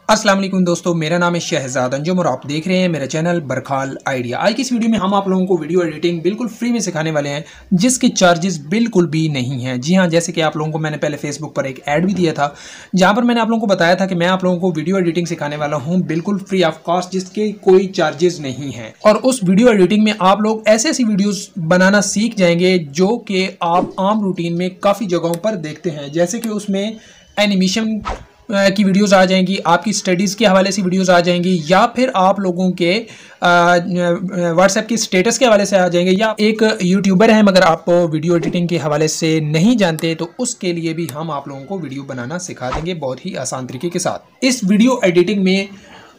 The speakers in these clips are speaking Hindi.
अस्सलाम वालेकुम दोस्तों, मेरा नाम है शहजाद अंजुम और आप देख रहे हैं मेरा चैनल बरखाल आइडिया। आज की इस वीडियो में हम आप लोगों को वीडियो एडिटिंग बिल्कुल फ्री में सिखाने वाले हैं, जिसके चार्जेस बिल्कुल भी नहीं हैं। जी हाँ, जैसे कि आप लोगों को मैंने पहले फेसबुक पर एक ऐड भी दिया था, जहाँ पर मैंने आप लोगों को बताया था कि मैं आप लोगों को वीडियो एडिटिंग सिखाने वाला हूँ बिल्कुल फ्री ऑफ कॉस्ट, जिसके कोई चार्जेस नहीं है। और उस वीडियो एडिटिंग में आप लोग ऐसी ऐसी वीडियोज़ बनाना सीख जाएंगे जो कि आप आम रूटीन में काफ़ी जगहों पर देखते हैं। जैसे कि उसमें एनिमेशन की वीडियोस आ जाएंगी, आपकी स्टडीज़ के हवाले से वीडियोस आ जाएंगी, या फिर आप लोगों के व्हाट्सएप की स्टेटस के हवाले से आ जाएंगे, या एक यूट्यूबर है मगर आप वीडियो एडिटिंग के हवाले से नहीं जानते तो उसके लिए भी हम आप लोगों को वीडियो बनाना सिखा देंगे बहुत ही आसान तरीके के साथ। इस वीडियो एडिटिंग में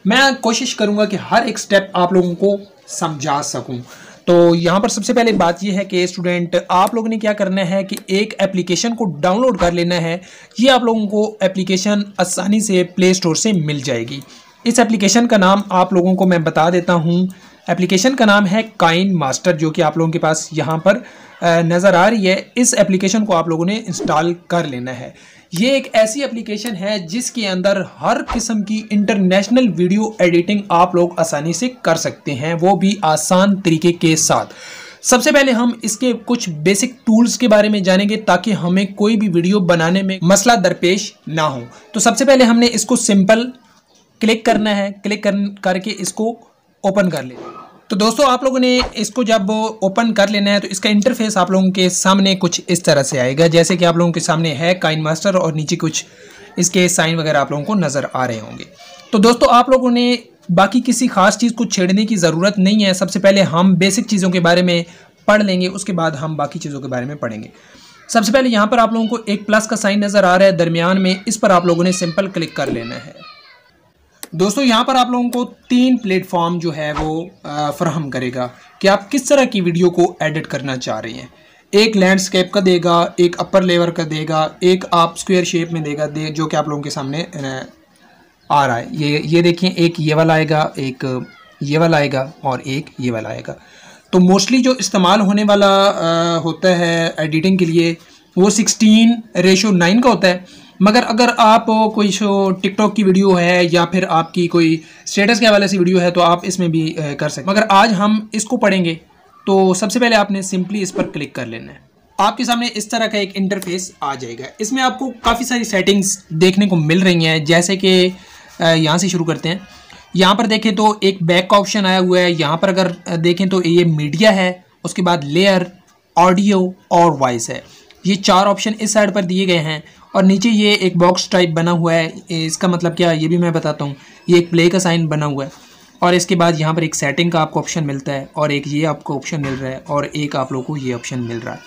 मैं कोशिश करूँगा कि हर एक स्टेप आप लोगों को समझा सकूँ। तो यहाँ पर सबसे पहले बात यह है कि स्टूडेंट आप लोगों ने क्या करना है कि एक एप्लीकेशन को डाउनलोड कर लेना है। ये आप लोगों को एप्लीकेशन आसानी से प्ले स्टोर से मिल जाएगी। इस एप्लीकेशन का नाम आप लोगों को मैं बता देता हूँ। एप्लीकेशन का नाम है काइनमास्टर, जो कि आप लोगों के पास यहाँ पर नज़र आ रही है। इस एप्लीकेशन को आप लोगों ने इंस्टॉल कर लेना है। ये एक ऐसी एप्लीकेशन है जिसके अंदर हर किस्म की इंटरनेशनल वीडियो एडिटिंग आप लोग आसानी से कर सकते हैं, वो भी आसान तरीके के साथ। सबसे पहले हम इसके कुछ बेसिक टूल्स के बारे में जानेंगे ताकि हमें कोई भी वीडियो बनाने में मसला दरपेश ना हो। तो सबसे पहले हमने इसको सिंपल क्लिक करना है। क्लिक करके इसको ओपन कर लें। तो दोस्तों आप लोगों ने इसको जब ओपन कर लेना है तो इसका इंटरफेस आप लोगों के सामने कुछ इस तरह से आएगा। जैसे कि आप लोगों के सामने है काइनमास्टर और नीचे कुछ इसके साइन वगैरह आप लोगों को नज़र आ रहे होंगे। तो दोस्तों आप लोगों ने बाकी किसी खास चीज़ को छेड़ने की ज़रूरत नहीं है। सबसे पहले हम बेसिक चीज़ों के बारे में पढ़ लेंगे, उसके बाद हम बाकी चीज़ों के बारे में पढ़ेंगे। सबसे पहले यहाँ पर आप लोगों को एक प्लस का साइन नज़र आ रहा है दरमियान में, इस पर आप लोगों ने सिंपल क्लिक कर लेना है। दोस्तों यहाँ पर आप लोगों को 3 प्लेटफॉर्म जो है वो फराहम करेगा कि आप किस तरह की वीडियो को एडिट करना चाह रहे हैं। एक लैंडस्केप का देगा, एक अपर लेवल का देगा, एक आप स्क्वायर शेप में देगा जो कि आप लोगों के सामने आ रहा है। ये देखिए, एक ये वाला आएगा, एक ये वाला आएगा और एक ये वाला आएगा। तो मोस्टली जो इस्तेमाल होने वाला होता है एडिटिंग के लिए वो 16:9 का होता है। मगर अगर आप कोई टिकटॉक की वीडियो है या फिर आपकी कोई स्टेटस के हवाले से वीडियो है तो आप इसमें भी कर सकते हैं। मगर आज हम इसको पढ़ेंगे तो सबसे पहले आपने सिंपली इस पर क्लिक कर लेना है। आपके सामने इस तरह का एक इंटरफेस आ जाएगा। इसमें आपको काफ़ी सारी सेटिंग्स देखने को मिल रही हैं। जैसे कि यहाँ से शुरू करते हैं। यहाँ पर देखें तो एक बैक का ऑप्शन आया हुआ है। यहाँ पर अगर देखें तो ये मीडिया है, उसके बाद लेयर, ऑडियो और वॉइस है। ये 4 ऑप्शन इस साइड पर दिए गए हैं और नीचे ये एक बॉक्स टाइप बना हुआ है। इसका मतलब क्या है ये भी मैं बताता हूँ। ये एक प्ले का साइन बना हुआ है और इसके बाद यहाँ पर एक सेटिंग का आपको ऑप्शन मिलता है और एक ये आपको ऑप्शन मिल रहा है और एक आप लोगों को ये ऑप्शन मिल रहा है।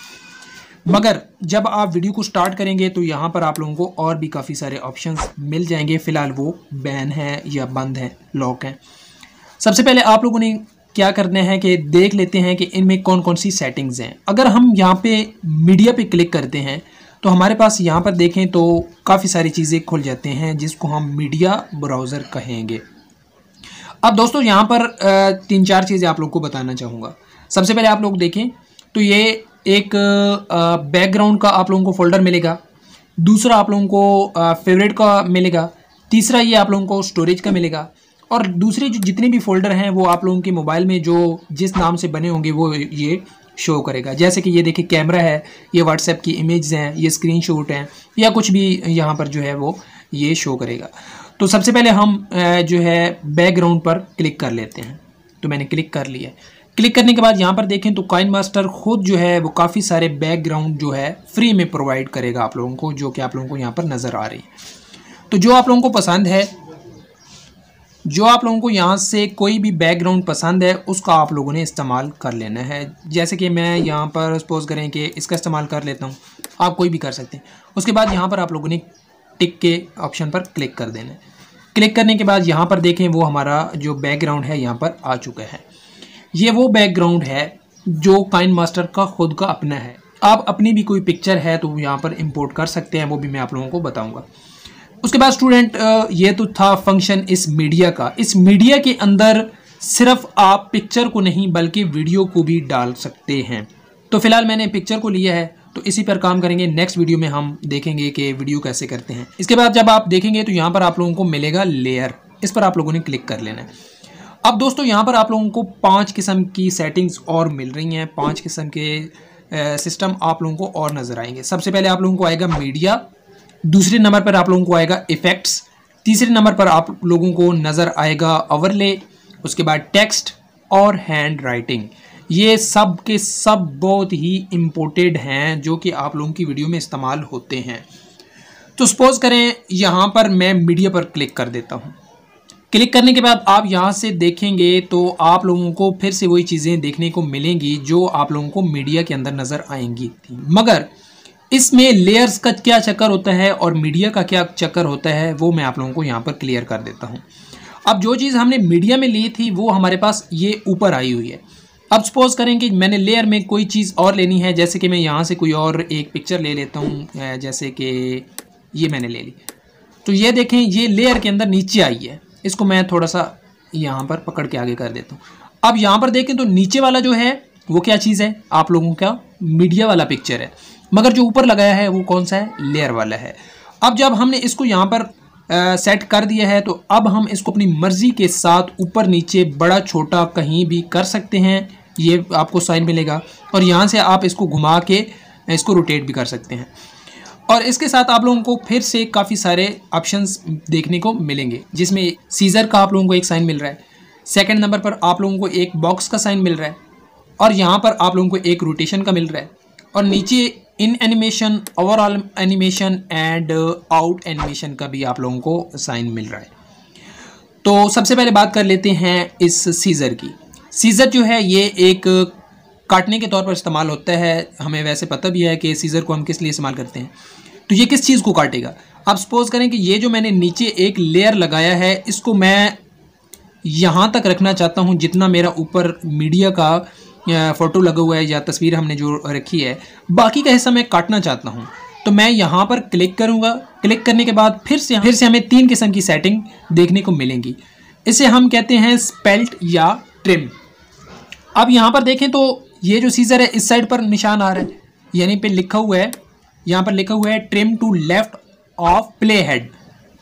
मगर जब आप वीडियो को स्टार्ट करेंगे तो यहाँ पर आप लोगों को और भी काफ़ी सारे ऑप्शंस मिल जाएंगे। फ़िलहाल वो बैन है या बंद है, लॉक है। सबसे पहले आप लोगों ने क्या करना है कि देख लेते हैं कि इनमें कौन कौन सी सेटिंग्स हैं। अगर हम यहाँ पे मीडिया पे क्लिक करते हैं तो हमारे पास यहाँ पर देखें तो काफ़ी सारी चीज़ें खुल जाते हैं जिसको हम मीडिया ब्राउज़र कहेंगे। अब दोस्तों यहाँ पर 3-4 चीज़ें आप लोग को बताना चाहूँगा। सबसे पहले आप लोग देखें तो ये एक बैकग्राउंड का आप लोगों को फोल्डर मिलेगा, दूसरा आप लोगों को फेवरेट का मिलेगा, तीसरा ये आप लोगों को स्टोरेज का मिलेगा और दूसरे जो जितने भी फोल्डर हैं वो आप लोगों के मोबाइल में जो जिस नाम से बने होंगे वो ये शो करेगा। जैसे कि ये देखिए कैमरा है, ये व्हाट्सएप की इमेज हैं, ये स्क्रीनशॉट हैं या कुछ भी यहाँ पर जो है वो ये शो करेगा। तो सबसे पहले हम जो है बैकग्राउंड पर क्लिक कर लेते हैं। तो मैंने क्लिक कर लिया। क्लिक करने के बाद यहाँ पर देखें तो काइनमास्टर खुद जो है वो काफ़ी सारे बैकग्राउंड जो है फ्री में प्रोवाइड करेगा आप लोगों को, जो कि आप लोगों को यहाँ पर नज़र आ रही है। तो जो आप लोगों को पसंद है, जो आप लोगों को यहाँ से कोई भी बैकग्राउंड पसंद है उसका आप लोगों ने इस्तेमाल कर लेना है। जैसे कि मैं यहाँ पर सपोज करें कि इसका इस्तेमाल कर लेता हूँ, आप कोई भी कर सकते हैं। उसके बाद यहाँ पर आप लोगों ने टिक के ऑप्शन पर क्लिक कर देना है। क्लिक करने के बाद यहाँ पर देखें वो हमारा जो बैकग्राउंड है यहाँ पर आ चुका है। ये वो बैकग्राउंड है जो काइनमास्टर का खुद का अपना है। आप अपनी भी कोई पिक्चर है तो यहाँ पर इंपोर्ट कर सकते हैं, वो भी मैं आप लोगों को बताऊँगा। उसके बाद स्टूडेंट ये तो था फंक्शन इस मीडिया का। इस मीडिया के अंदर सिर्फ आप पिक्चर को नहीं बल्कि वीडियो को भी डाल सकते हैं। तो फिलहाल मैंने पिक्चर को लिया है तो इसी पर काम करेंगे। नेक्स्ट वीडियो में हम देखेंगे कि वीडियो कैसे करते हैं। इसके बाद जब आप देखेंगे तो यहाँ पर आप लोगों को मिलेगा लेयर, इस पर आप लोगों ने क्लिक कर लेना है। अब दोस्तों यहाँ पर आप लोगों को 5 किस्म की सेटिंग्स और मिल रही हैं, 5 किस्म के सिस्टम आप लोगों को और नज़र आएंगे। सबसे पहले आप लोगों को आएगा मीडिया, दूसरे नंबर पर आप लोगों को आएगा इफ़ेक्ट्स, तीसरे नंबर पर आप लोगों को नज़र आएगा ओवरले, उसके बाद टेक्स्ट और हैंड राइटिंग। ये सब के सब बहुत ही इम्पोर्टेंट हैं जो कि आप लोगों की वीडियो में इस्तेमाल होते हैं। तो सपोज़ करें यहाँ पर मैं मीडिया पर क्लिक कर देता हूँ। क्लिक करने के बाद आप यहाँ से देखेंगे तो आप लोगों को फिर से वही चीज़ें देखने को मिलेंगी जो आप लोगों को मीडिया के अंदर नज़र आएंगी थी, मगर इसमें लेयर्स का क्या चक्कर होता है और मीडिया का क्या चक्कर होता है वो मैं आप लोगों को यहाँ पर क्लियर कर देता हूँ। अब जो चीज़ हमने मीडिया में ली थी वो हमारे पास ये ऊपर आई हुई है। अब सपोज़ करें कि मैंने लेयर में कोई चीज़ और लेनी है, जैसे कि मैं यहाँ से कोई और एक पिक्चर ले लेता हूँ, जैसे कि ये मैंने ले ली। तो ये देखें ये लेयर के अंदर नीचे आई है, इसको मैं थोड़ा सा यहाँ पर पकड़ के आगे कर देता हूँ। अब यहाँ पर देखें तो नीचे वाला जो है वो क्या चीज़ है, आप लोगों का मीडिया वाला पिक्चर है, मगर जो ऊपर लगाया है वो कौन सा है, लेयर वाला है। अब जब हमने इसको यहाँ पर सेट कर दिया है तो अब हम इसको अपनी मर्ज़ी के साथ ऊपर नीचे बड़ा छोटा कहीं भी कर सकते हैं, ये आपको साइन मिलेगा। और यहाँ से आप इसको घुमा के इसको रोटेट भी कर सकते हैं। और इसके साथ आप लोगों को फिर से काफ़ी सारे ऑप्शंस देखने को मिलेंगे, जिसमें सीज़र का आप लोगों को एक साइन मिल रहा है, सेकंड नंबर पर आप लोगों को एक बॉक्स का साइन मिल रहा है, और यहाँ पर आप लोगों को एक रोटेशन का मिल रहा है, और नीचे इन animation, overall animation and out animation का भी आप लोगों को साइन मिल रहा है। तो सबसे पहले बात कर लेते हैं इस सीज़र की। सीज़र जो है ये एक काटने के तौर पर इस्तेमाल होता है। हमें वैसे पता भी है कि सीज़र को हम किस लिए इस्तेमाल करते हैं। तो ये किस चीज़ को काटेगा, अब सपोज़ करें कि ये जो मैंने नीचे एक लेयर लगाया है इसको मैं यहाँ तक रखना चाहता हूँ जितना मेरा ऊपर मीडिया का फ़ोटो लगा हुआ है या तस्वीर हमने जो रखी है, बाकी का हिस्सा मैं काटना चाहता हूँ। तो मैं यहाँ पर क्लिक करूँगा। क्लिक करने के बाद फिर से हमें 3 किस्म की सेटिंग देखने को मिलेंगी। इसे हम कहते हैं स्पेल्ट या ट्रिम। अब यहाँ पर देखें तो ये जो सीज़र है इस साइड पर निशान आ रहा है, यानी पे लिखा हुआ है, यहाँ पर लिखा हुआ है trim to left of play head.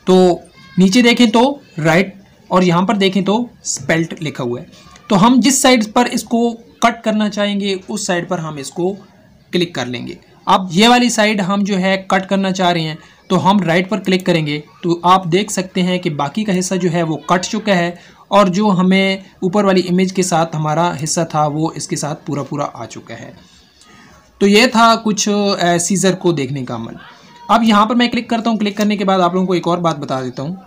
तो नीचे देखें तो राइट और यहाँ पर देखें तो स्पेल्ट लिखा हुआ है। तो हम जिस साइड पर इसको कट करना चाहेंगे उस साइड पर हम इसको क्लिक कर लेंगे। अब ये वाली साइड हम जो है कट करना चाह रहे हैं तो हम राइट पर क्लिक करेंगे तो आप देख सकते हैं कि बाकी का हिस्सा जो है वो कट चुका है और जो हमें ऊपर वाली इमेज के साथ हमारा हिस्सा था वो इसके साथ पूरा पूरा आ चुका है। तो ये था कुछ सीज़र को देखने का अमल। अब यहाँ पर मैं क्लिक करता हूँ। क्लिक करने के बाद आप लोगों को एक और बात बता देता हूँ।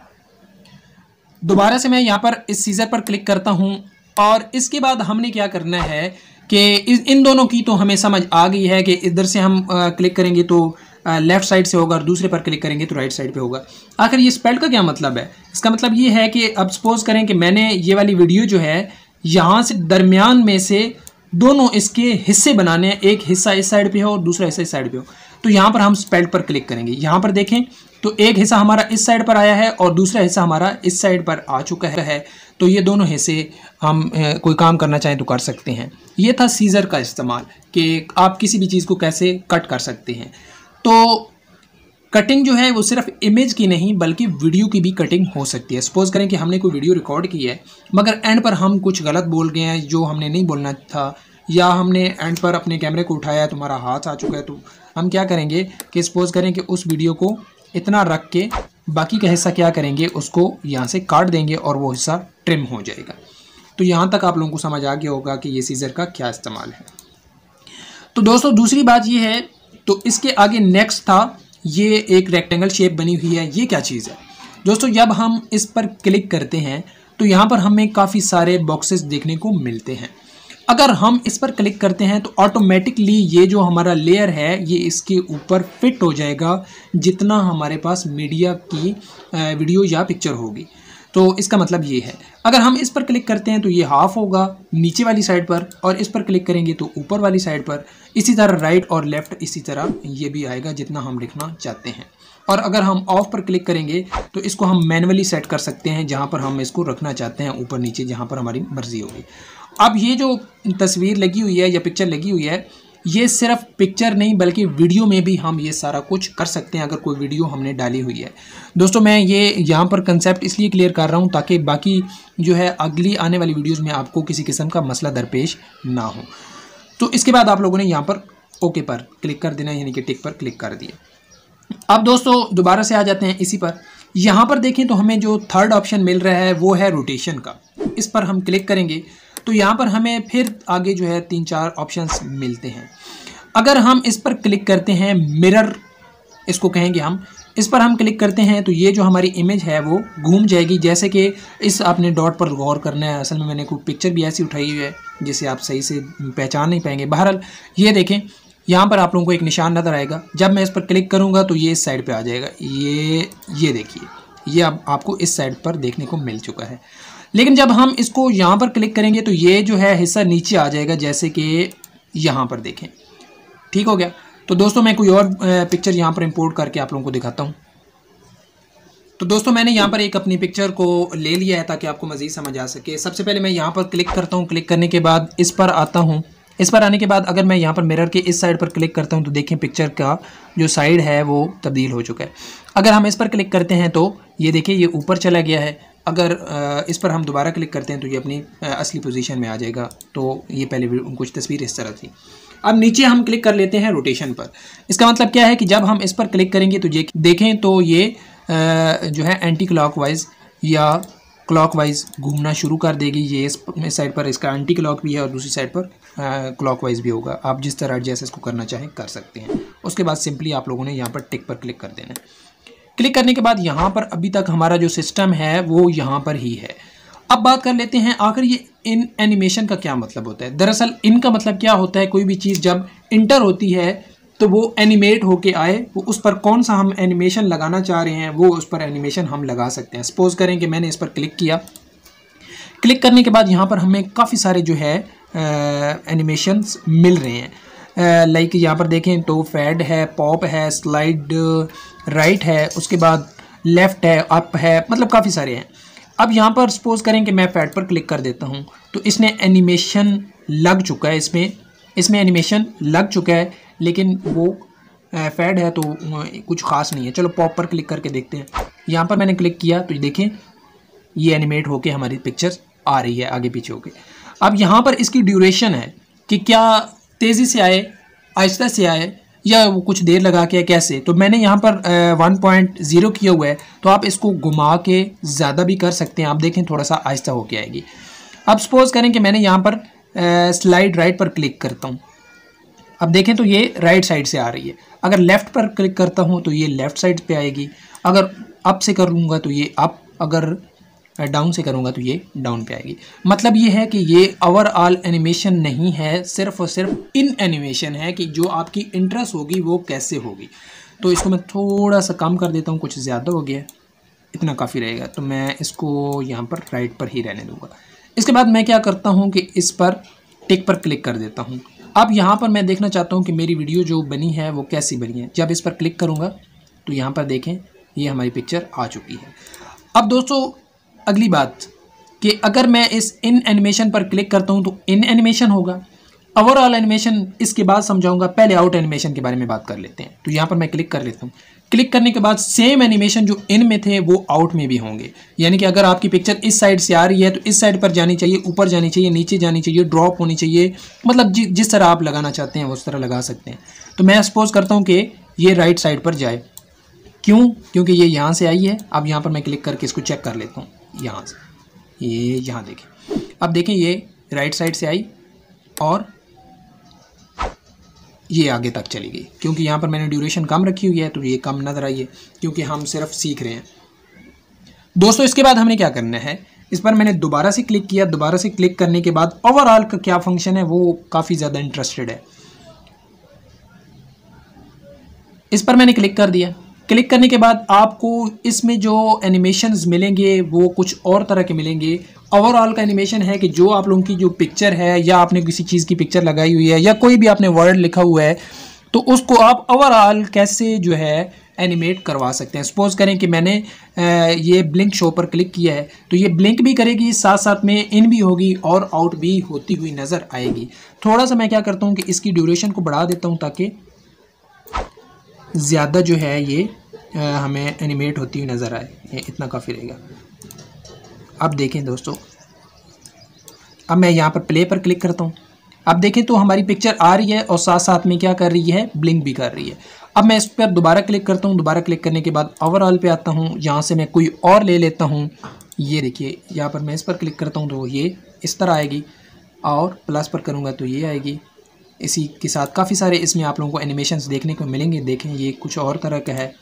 दोबारा से मैं यहाँ पर इस सीज़र पर क्लिक करता हूँ और इसके बाद हमने क्या करना है कि इन दोनों की तो हमें समझ आ गई है कि इधर से हम क्लिक करेंगे तो लेफ़्ट साइड से होगा और दूसरे पर क्लिक करेंगे तो राइट साइड पे होगा। आखिर ये स्पेल्ट का क्या मतलब है? इसका मतलब ये है कि अब सपोज़ करें कि मैंने ये वाली वीडियो जो है यहाँ से दरमियान में से दोनों इसके हिस्से बनाने हैं, एक हिस्सा इस साइड पे हो और दूसरा हिस्सा इस साइड पे हो। तो यहाँ पर हम स्पेल्ट पर क्लिक करेंगे। यहाँ पर देखें तो एक हिस्सा हमारा इस साइड पर आया है और दूसरा हिस्सा हमारा इस साइड पर आ चुका है। तो ये दोनों हिस्से हम कोई काम करना चाहें तो कर सकते हैं। ये था सीज़र का इस्तेमाल कि आप किसी भी चीज़ को कैसे कट कर सकते हैं। तो कटिंग जो है वो सिर्फ इमेज की नहीं बल्कि वीडियो की भी कटिंग हो सकती है। सपोज़ करें कि हमने कोई वीडियो रिकॉर्ड की है मगर एंड पर हम कुछ गलत बोल गए हैं जो हमने नहीं बोलना था, या हमने एंड पर अपने कैमरे को उठाया तुम्हारा हाथ आ चुका है, तो हम क्या करेंगे कि सपोज़ करें कि उस वीडियो को इतना रख के बाकी का हिस्सा क्या करेंगे उसको यहाँ से काट देंगे और वो हिस्सा ट्रिम हो जाएगा। तो यहाँ तक आप लोगों को समझ आ गया होगा कि ये सीज़र का क्या इस्तेमाल है। तो दोस्तों दूसरी बात ये है, तो इसके आगे नेक्स्ट था ये एक रेक्टेंगल शेप बनी हुई है। ये क्या चीज़ है दोस्तों? जब हम इस पर क्लिक करते हैं तो यहाँ पर हमें काफ़ी सारे बॉक्सेस देखने को मिलते हैं। अगर हम इस पर क्लिक करते हैं तो ऑटोमेटिकली ये जो हमारा लेयर है ये इसके ऊपर फिट हो जाएगा जितना हमारे पास मीडिया की वीडियो या पिक्चर होगी। तो इसका मतलब ये है, अगर हम इस पर क्लिक करते हैं तो ये हाफ होगा नीचे वाली साइड पर, और इस पर क्लिक करेंगे तो ऊपर वाली साइड पर। इसी तरह राइट और लेफ़्ट इसी तरह ये भी आएगा जितना हम लिखना चाहते हैं। और अगर हम ऑफ पर क्लिक करेंगे तो इसको हम मैनुअली सेट कर सकते हैं जहाँ पर हम इसको रखना चाहते हैं, ऊपर नीचे जहाँ पर हमारी मर्ज़ी होगी। अब ये जो तस्वीर लगी हुई है या पिक्चर लगी हुई है ये सिर्फ पिक्चर नहीं बल्कि वीडियो में भी हम ये सारा कुछ कर सकते हैं अगर कोई वीडियो हमने डाली हुई है। दोस्तों मैं ये यहाँ पर कंसेप्ट इसलिए क्लियर कर रहा हूँ ताकि बाकी जो है अगली आने वाली वीडियोस में आपको किसी किस्म का मसला दरपेश ना हो। तो इसके बाद आप लोगों ने यहाँ पर ओके पर क्लिक कर देना, यानी कि टिक पर क्लिक कर दिया। अब दोस्तों दोबारा से आ जाते हैं इसी पर। यहाँ पर देखें तो हमें जो थर्ड ऑप्शन मिल रहा है वो है रोटेशन का। इस पर हम क्लिक करेंगे तो यहाँ पर हमें फिर आगे जो है 3-4 ऑप्शंस मिलते हैं। अगर हम इस पर क्लिक करते हैं, मिरर इसको कहेंगे हम, इस पर हम क्लिक करते हैं तो ये जो हमारी इमेज है वो घूम जाएगी। जैसे कि इस आपने डॉट पर गौर करना है। असल में मैंने कोई पिक्चर भी ऐसी उठाई हुई है जिसे आप सही से पहचान नहीं पाएंगे। बहरहाल ये देखें, यहाँ पर आप लोगों को एक निशान नज़र आएगा। जब मैं इस पर क्लिक करूँगा तो ये इस साइड पे आ जाएगा। ये देखिए, ये अब आपको इस साइड पर देखने को मिल चुका है। लेकिन जब हम इसको यहाँ पर क्लिक करेंगे तो ये जो है हिस्सा नीचे आ जाएगा, जैसे कि यहाँ पर देखें। ठीक हो गया। तो दोस्तों मैं कोई और पिक्चर यहाँ पर इंपोर्ट करके आप लोगों को दिखाता हूँ। तो दोस्तों मैंने यहाँ पर एक अपनी पिक्चर को ले लिया है ताकि आपको मज़ीद समझ आ सके। सबसे पहले मैं यहाँ पर क्लिक करता हूँ। क्लिक करने के बाद इस पर आता हूँ। इस पर आने के बाद अगर मैं यहाँ पर मिरर के इस साइड पर क्लिक करता हूँ तो देखें पिक्चर का जो साइड है वो तब्दील हो चुका है। अगर हम इस पर क्लिक करते हैं तो ये देखिए ये ऊपर चला गया है। अगर इस पर हम दोबारा क्लिक करते हैं तो ये अपनी असली पोजीशन में आ जाएगा। तो ये पहले कुछ तस्वीर इस तरह थी। अब नीचे हम क्लिक कर लेते हैं रोटेशन पर। इसका मतलब क्या है कि जब हम इस पर क्लिक करेंगे तो ये देखें तो ये जो है एंटी क्लॉकवाइज या क्लॉकवाइज घूमना शुरू कर देगी। ये इस साइड पर इसका एंटी क्लॉक भी है और दूसरी साइड पर क्लॉकवाइज भी होगा। आप जिस तरह जैसे इसको करना चाहें कर सकते हैं। उसके बाद सिंपली आप लोगों ने यहाँ पर टिक पर क्लिक कर देना है। क्लिक करने के बाद यहाँ पर अभी तक हमारा जो सिस्टम है वो यहाँ पर ही है। अब बात कर लेते हैं आखिर ये इन एनिमेशन का क्या मतलब होता है। दरअसल इन का मतलब क्या होता है, कोई भी चीज़ जब इंटर होती है तो वो एनिमेट होके आए, वो उस पर कौन सा हम एनिमेशन लगाना चाह रहे हैं वो उस पर एनिमेशन हम लगा सकते हैं। सपोज करें कि मैंने इस पर क्लिक किया। क्लिक करने के बाद यहाँ पर हमें काफ़ी सारे जो है एनिमेशंस मिल रहे हैं। लाइक यहाँ पर देखें तो फैड है, पॉप है, स्लाइड राइट है, उसके बाद लेफ़्ट है, अप है, मतलब काफ़ी सारे हैं। अब यहाँ पर सपोज करें कि मैं फैड पर क्लिक कर देता हूँ तो इसने एनिमेशन लग चुका है। इसमें एनिमेशन लग चुका है, लेकिन वो फैड है तो कुछ ख़ास नहीं है। चलो पॉप पर क्लिक करके देखते हैं। यहाँ पर मैंने क्लिक किया तो देखें ये एनिमेट होके हमारी पिक्चर आ रही है आगे पीछे होके। अब यहाँ पर इसकी ड्यूरेशन है कि क्या तेज़ी से आए, आहिस्ता से आए, या वो कुछ देर लगा के कैसे। तो मैंने यहाँ पर 1.0 किया हुआ है, तो आप इसको घुमा के ज़्यादा भी कर सकते हैं। आप देखें थोड़ा सा आहिस्ता होके आएगी। अब सपोज करें कि मैंने यहाँ पर स्लाइड राइट पर क्लिक करता हूँ। अब देखें तो ये राइट साइड से आ रही है। अगर लेफ़्ट पर क्लिक करता हूँ तो ये लेफ़्ट साइड पे आएगी। अगर अप से करूँगा तो ये अप, अगर डाउन से करूँगा तो ये डाउन पे आएगी। मतलब ये है कि ये ओवरऑल एनिमेशन नहीं है, सिर्फ और सिर्फ इन एनिमेशन है कि जो आपकी इंटरेस्ट होगी वो कैसे होगी। तो इसको मैं थोड़ा सा कम कर देता हूँ, कुछ ज़्यादा हो गया, इतना काफ़ी रहेगा। तो मैं इसको यहाँ पर राइट पर ही रहने दूँगा। इसके बाद मैं क्या करता हूँ कि इस पर टिक पर क्लिक कर देता हूँ। अब यहाँ पर मैं देखना चाहता हूँ कि मेरी वीडियो जो बनी है वो कैसी बनी है। जब इस पर क्लिक करूँगा तो यहाँ पर देखें ये हमारी पिक्चर आ चुकी है। अब दोस्तों अगली बात कि अगर मैं इस इन एनिमेशन पर क्लिक करता हूँ तो इन एनिमेशन होगा, ओवरऑल एनिमेशन इसके बाद समझाऊंगा। पहले आउट एनिमेशन के बारे में बात कर लेते हैं। तो यहाँ पर मैं क्लिक कर लेता हूँ। क्लिक करने के बाद सेम एनिमेशन जो इन में थे वो आउट में भी होंगे। यानी कि अगर आपकी पिक्चर इस साइड से आ रही है तो इस साइड पर जानी चाहिए, ऊपर जानी चाहिए, नीचे जानी चाहिए, ड्रॉप होनी चाहिए, मतलब जिस तरह आप लगाना चाहते हैं उस तरह लगा सकते हैं। तो मैं सपोज करता हूँ कि ये राइट साइड पर जाए। क्यों? क्योंकि ये यहाँ से आई है। अब यहाँ पर मैं क्लिक करके इसको चेक कर लेता हूँ। यहाँ से ये यहाँ देखें, अब देखें ये राइट साइड से आई और ये आगे तक चली गई। क्योंकि यहाँ पर मैंने ड्यूरेशन कम रखी हुई है तो ये कम नज़र आई है, क्योंकि हम सिर्फ सीख रहे हैं। दोस्तों इसके बाद हमने क्या करना है, इस पर मैंने दोबारा से क्लिक किया। दोबारा से क्लिक करने के बाद ओवरऑल का क्या फंक्शन है वो काफ़ी ज़्यादा इंटरेस्टेड है। इस पर मैंने क्लिक कर दिया। क्लिक करने के बाद आपको इसमें जो एनिमेशंस मिलेंगे वो कुछ और तरह के मिलेंगे। ओवरऑल का एनिमेशन है कि जो आप लोगों की जो पिक्चर है या आपने किसी चीज़ की पिक्चर लगाई हुई है या कोई भी आपने वर्ड लिखा हुआ है तो उसको आप ओवरऑल कैसे जो है एनिमेट करवा सकते हैं। सपोज़ करें कि मैंने ये ब्लिंक शो पर क्लिक किया है तो ये ब्लिंक भी करेगी, साथ साथ में इन भी होगी और आउट भी होती हुई नज़र आएगी। थोड़ा सा मैं क्या करता हूँ कि इसकी ड्यूरेशन को बढ़ा देता हूँ ताकि ज़्यादा जो है ये हमें एनिमेट होती हुई नज़र आए। ये इतना काफ़ी रहेगा। अब देखें दोस्तों, अब मैं यहाँ पर प्ले पर क्लिक करता हूँ। अब देखें तो हमारी पिक्चर आ रही है और साथ साथ में क्या कर रही है, ब्लिंक भी कर रही है। अब मैं इस पर दोबारा क्लिक करता हूँ। दोबारा क्लिक करने के बाद ओवरऑल पे आता हूँ, यहाँ से मैं कोई और ले लेता हूँ। ये देखिए यहाँ पर मैं इस पर क्लिक करता हूँ तो ये इस तरह आएगी और प्लस पर करूँगा तो ये आएगी। इसी के साथ काफ़ी सारे इसमें आप लोगों को एनिमेशंस देखने को मिलेंगे। देखें ये कुछ और तरह का है,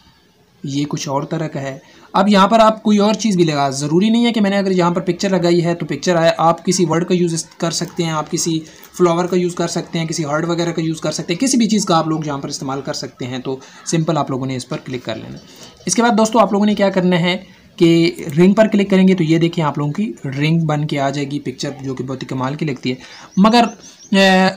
ये कुछ और तरह का है। अब यहाँ पर आप कोई और चीज़ भी लगा, ज़रूरी नहीं है कि मैंने अगर यहाँ पर पिक्चर लगाई है तो पिक्चर आए। आप किसी वर्ड का यूज़ कर सकते हैं, आप किसी फ्लावर का यूज़ कर सकते हैं, किसी हार्ट वगैरह का यूज़ कर सकते हैं, किसी भी चीज़ का आप लोग यहाँ पर इस्तेमाल कर सकते हैं। तो सिंपल आप लोगों ने इस पर क्लिक कर लेना। इसके बाद दोस्तों आप लोगों ने क्या करना है कि रिंग पर क्लिक करेंगे तो ये देखिए आप लोगों की रिंग बन के आ जाएगी पिक्चर, जो कि बहुत ही कमाल की लगती है। मगर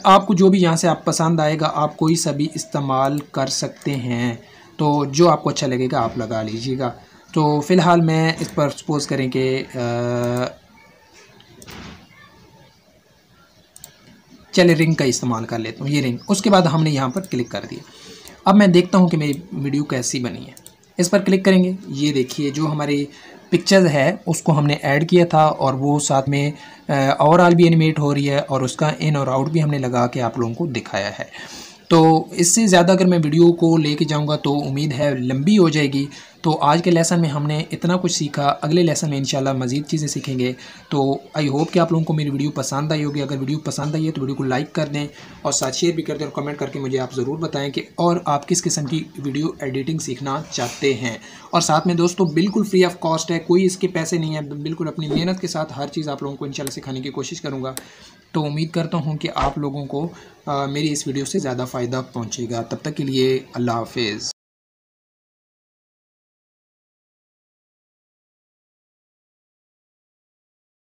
आपको जो भी यहाँ से आप पसंद आएगा आप कोई सा भी इस्तेमाल कर सकते हैं, तो जो आपको अच्छा लगेगा आप लगा लीजिएगा। तो फ़िलहाल मैं इस पर सपोज़ करें कि चले रिंग का इस्तेमाल कर लेता हूँ, ये रिंग। उसके बाद हमने यहाँ पर क्लिक कर दिया। अब मैं देखता हूँ कि मेरी वीडियो कैसी बनी है। इस पर क्लिक करेंगे, ये देखिए जो हमारी पिक्चर्स है उसको हमने ऐड किया था और वो साथ में ओवरऑल भी एनिमेट हो रही है और उसका इन और आउट भी हमने लगा के आप लोगों को दिखाया है। तो इससे ज़्यादा अगर मैं वीडियो को लेके जाऊंगा तो उम्मीद है लंबी हो जाएगी। तो आज के लेसन में हमने इतना कुछ सीखा, अगले लेसन में इंशाल्लाह मज़ीद चीज़ें सीखेंगे। तो आई होप कि आप लोगों को मेरी वीडियो पसंद आई होगी। अगर वीडियो पसंद आई है तो वीडियो को लाइक कर दें और साथ शेयर भी कर दें और कमेंट करके मुझे आप ज़रूर बताएं कि और आप किस किस्म की वीडियो एडिटिंग सीखना चाहते हैं। और साथ में दोस्तों बिल्कुल फ्री ऑफ कॉस्ट है, कोई इसके पैसे नहीं है, बिल्कुल अपनी मेहनत के साथ हर चीज़ आप लोगों को इंशाल्लाह सिखाने की कोशिश करूँगा। तो उम्मीद करता हूँ कि आप लोगों को मेरी इस वीडियो से ज़्यादा फ़ायदा पहुँचेगा। तब तक के लिए अल्लाह हाफ़िज़।